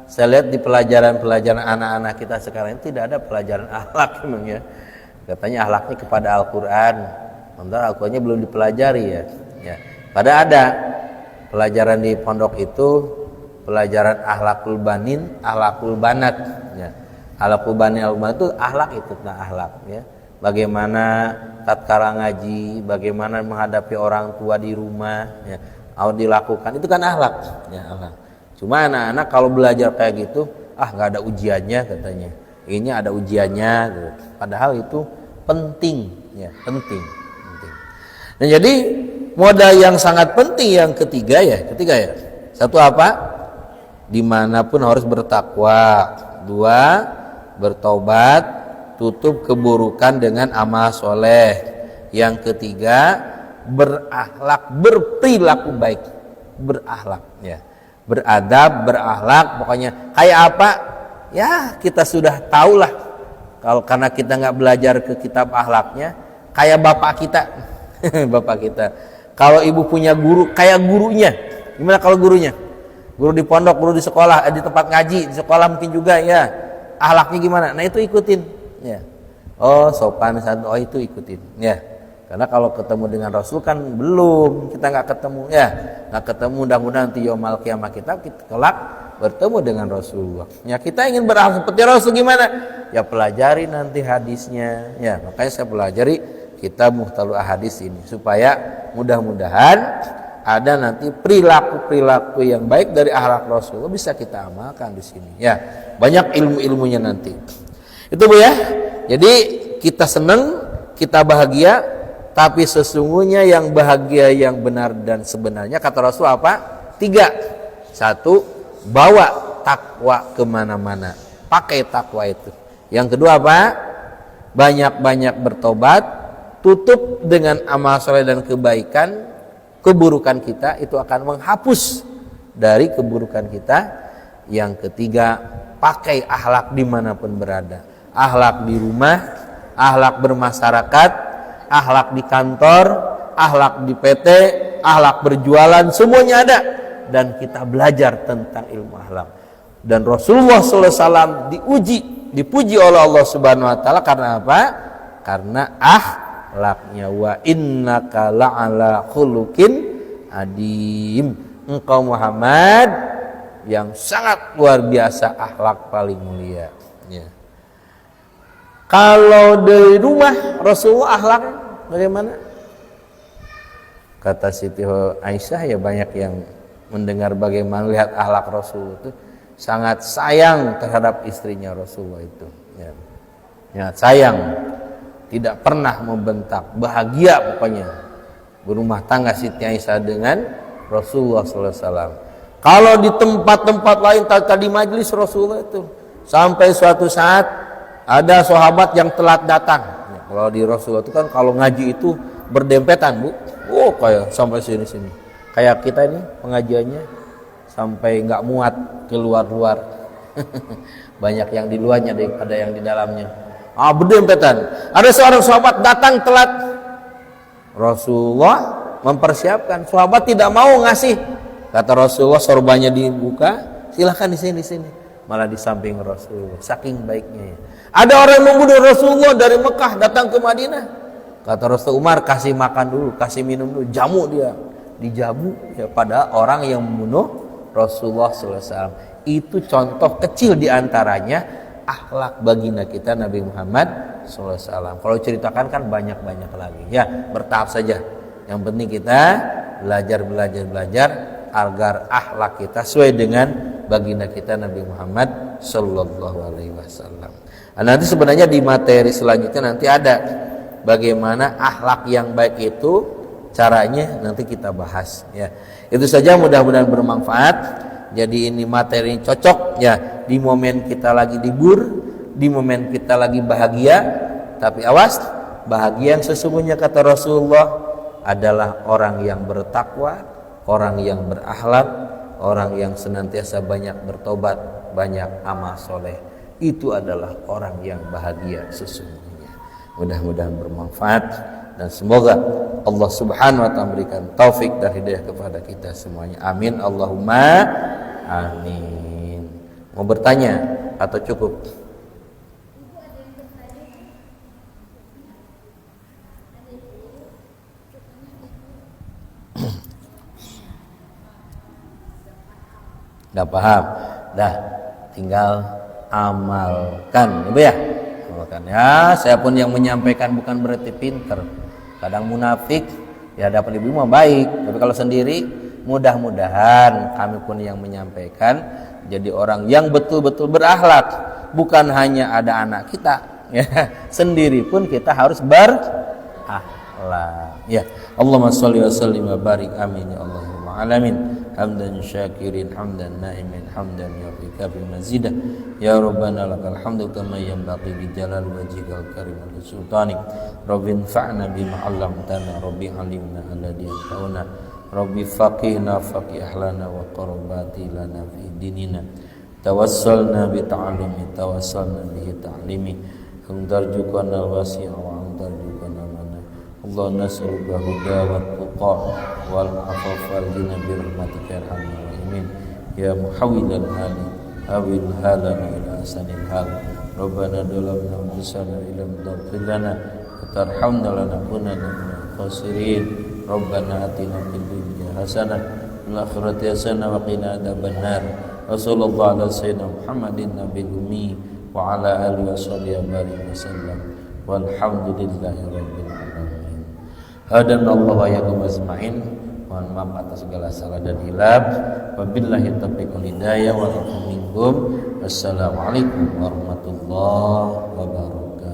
saya lihat di pelajaran anak-anak kita sekarang ini tidak ada pelajaran akhlak memang ya. Katanya akhlaknya kepada Al-Qur'an. Sementara Al-Qur'annya belum dipelajari ya. Ya. Padahal ada pelajaran di pondok itu pelajaran akhlakul banin, akhlakul banat ya. Akhlakul banin, akhlakul banat itu akhlak itu tentang akhlak ya. Bagaimana tatkala ngaji, bagaimana menghadapi orang tua di rumah ya. Harus dilakukan, itu kan akhlak ya, akhlak. Cuma anak-anak kalau belajar kayak gitu, nggak ada ujiannya katanya. Ini ada ujiannya gitu. Padahal itu penting ya, penting. Nah, jadi modal yang sangat penting yang ketiga ya. Satu apa? Dimanapun harus bertakwa. Dua, bertobat, tutup keburukan dengan amal soleh. Yang ketiga, berakhlak, berperilaku baik, berakhlak ya. Beradab, berakhlak, pokoknya kayak apa? Ya kita sudah tahulah. Kalau karena kita nggak belajar ke kitab akhlaknya, kayak bapak kita, bapak kita. Kalau ibu punya guru, kayak gurunya. Gimana kalau gurunya? Guru di pondok, guru di sekolah, di tempat ngaji, di sekolah mungkin juga ya. Akhlaknya gimana? Nah itu ikutin. Ya. Oh sopan satu, oh itu ikutin. Ya. Karena kalau ketemu dengan Rasul kan belum, kita nggak ketemu ya, nggak ketemu. Mudah-mudahan nanti yaumul qiyamah kita kelak bertemu dengan Rasulullah. Ya kita ingin berakhlak seperti Rasul gimana? Ya pelajari nanti hadisnya. Ya makanya saya pelajari kitab Mukhtalul Ahadits ini supaya mudah-mudahan ada nanti perilaku yang baik dari akhlak Rasulullah bisa kita amalkan di sini. Ya banyak ilmu-ilmunya nanti. Itu Bu ya. Jadi kita senang, kita bahagia. Tapi sesungguhnya yang bahagia yang benar dan sebenarnya kata Rasul apa? 3. 1. Bawa takwa kemana-mana. Pakai takwa itu. Yang kedua apa? Banyak-banyak bertobat. Tutup dengan amal soleh dan kebaikan. Keburukan kita itu akan menghapus dari keburukan kita. Yang ketiga, pakai akhlak dimanapun berada. Akhlak di rumah, akhlak bermasyarakat, akhlak di kantor, akhlak di PT, akhlak berjualan, semuanya ada. Dan kita belajar tentang ilmu akhlak. Dan Rasulullah SAW dipuji oleh Allah Subhanahu Wa Taala karena apa? Karena akhlaknya. Wa innaka la'ala khuluqin adim. Engkau Muhammad yang sangat luar biasa, akhlak paling mulia. Ya. Kalau dari rumah Rasulullah akhlaknya bagaimana? Kata Siti Aisyah ya banyak yang mendengar bagaimana lihat akhlak Rasul itu sangat sayang terhadap istrinya Rasulullah itu. Ya, sayang, tidak pernah membentak, bahagia pokoknya berumah tangga Siti Aisyah dengan Rasulullah SAW. Kalau di tempat-tempat lain tadi majelis Rasulullah itu sampai suatu saat ada sahabat yang telat datang. Ya, kalau di Rasulullah itu kan kalau ngaji itu berdempetan Bu. Oh kayak sampai sini. Kayak kita ini pengajiannya sampai nggak muat keluar-luar. Banyak yang di luarnya daripada yang di dalamnya. Berdempetan. Ada seorang sahabat datang telat. Rasulullah mempersiapkan. Sahabat tidak mau ngasih. Kata Rasulullah, sorbannya dibuka, silahkan di sini. Malah di samping Rasulullah. Saking baiknya. Ada orang yang membunuh Rasulullah dari Mekah datang ke Madinah. Kata Rasul Umar, kasih makan dulu, kasih minum dulu, jamu dia. Dijamu ya pada orang yang membunuh Rasulullah SAW. Itu contoh kecil diantaranya akhlak baginda kita Nabi Muhammad SAW. Kalau ceritakan kan banyak-banyak lagi. Ya, bertahap saja. Yang penting kita belajar agar akhlak kita sesuai dengan baginda kita Nabi Muhammad SAW. Nanti sebenarnya di materi selanjutnya nanti ada bagaimana akhlak yang baik itu caranya, nanti kita bahas ya. Itu saja, mudah-mudahan bermanfaat. Jadi ini materi cocok ya di momen kita lagi libur, di momen kita lagi bahagia. Tapi awas, bahagia yang sesungguhnya kata Rasulullah adalah orang yang bertakwa, orang yang berakhlak, orang yang senantiasa banyak bertobat, banyak amal soleh. Itu adalah orang yang bahagia sesungguhnya. Mudah-mudahan bermanfaat dan semoga Allah Subhanahu wa taala memberikan taufik dan hidayah kepada kita semuanya. Amin Allahumma amin. Mau bertanya atau cukup? Udah paham? Dah, tinggal amalkan, Ibu ya. Amalkan ya. Saya pun yang menyampaikan bukan berarti pinter. Kadang munafik ya, dapat ibu mah baik. Tapi kalau sendiri, mudah-mudahan kami pun yang menyampaikan jadi orang yang betul-betul berakhlak. Bukan hanya ada anak kita, ya. Sendiri pun kita harus berakhlak. Ya. Allahumma sholli wa sallim wa barik amin ya Allahumma alamin. Hamdan syakirin, hamdan na'imin, hamdan yu'fika bil mazidah. Ya Rabbana lakal hamdu kama yanbaghi li jalal wajhikal karim wa sultanik. Rabbin fa'na bima 'allamtana, rabbi 'allimna alladhi yanfa'una. Rabbi faqihna faqih ahlana wa qarabati lana fi dinina. Tawassalna bi ta'allumi, tawassalna bihi ta'limi. Amdarjukana wasi'a wa amdarjukana mana. Allah nas'aluka huda wa tuqa wal afafa wal ghina bi rahmatika ya arhamar rahimin. Ya muhawwilal hali awil halana ila asanil hal. Rabbana dalamna anfusana ila taghfir lana wa tarhamna lanakunanna minal khasirin. Rabbana atina fid dunya hasanah wal akhirati hasanah wa qina adzabannar. Wa sallallahu ala sayyidina Muhammadin nabiyil ummi wa ala alihi washabihi wasallam. Walhamdulillahi rabbil alamin. Hadanallahu wa iyyakum ajmain. Mohon maaf atas segala salah dan hilaf. Wabillahi taufiq wal hidayah wa minkum. Wassalamualaikum warahmatullahi wabarakatuh.